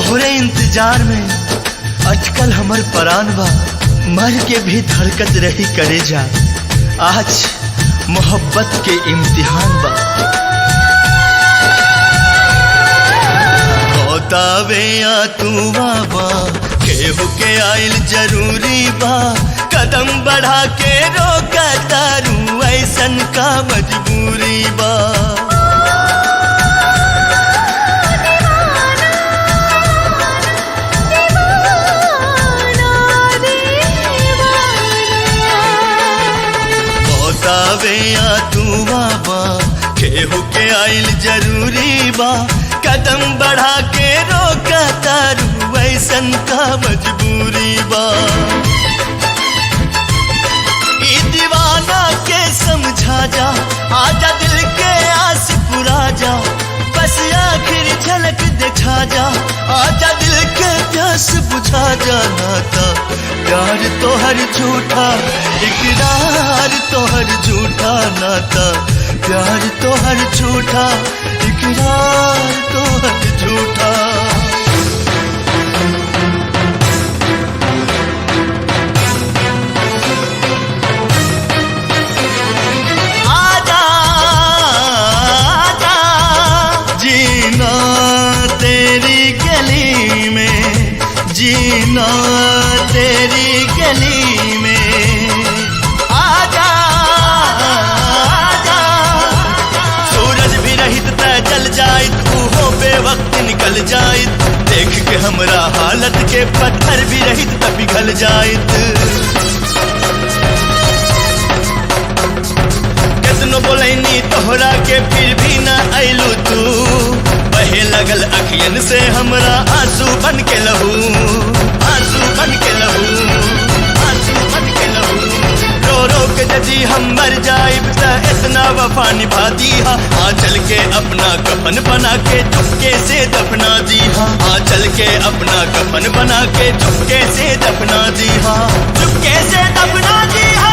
तोहरे इंतजार में अटकल हमर परान बा, मर के भी धड़कत रही करेजा। आज मोहब्बत के इम्तिहान बा। बतावे या तू बाबा केहू के आइल जरूरी बा, कदम बढ़ा के रोका तारू ऐसन का मजबूरी बा। बतावे या तू बाबा केहू के आइल जरूरी बा, कदम बढ़ा के रोका तारू ऐसन का मजबूरी बा। ई दीवाना के समझा जा, आजा दिल के आस पुरा जा, बस आखिर झलक दिखा जा, आजा दिल के प्यास बुझा जा। नाता प्यार तो हर झूठा, इकरार तो हर झूठा, नाता प्यार तो हर झूठा, इकरार तो हर झूठा। आजा आजा जीना तेरी गली में, जीना तेरी गली में। आजा आजा सूरज भी रहित त जल जाइत, ऊहो बेवक्त निकल जाइत, देख के हमरा हालत के पत्थर भी रहित त पिघल जाइत। कितनो बोलैनी तोहरा के फिर भी ना अइलू तू, बहे लगल अखियन से हमरा आंसू बन के लहू, आंसू बन के लहू, आंसू बन के लहू। रो रो के यदि हम मर जाइब त इतना वफा निभा दीहा, आंचल के अपना कफन बना के चुपके से दफना दीहा, आंचल के अपना कफन बना के चुपके से दफना दीहा, चुपके से दफना दीहा।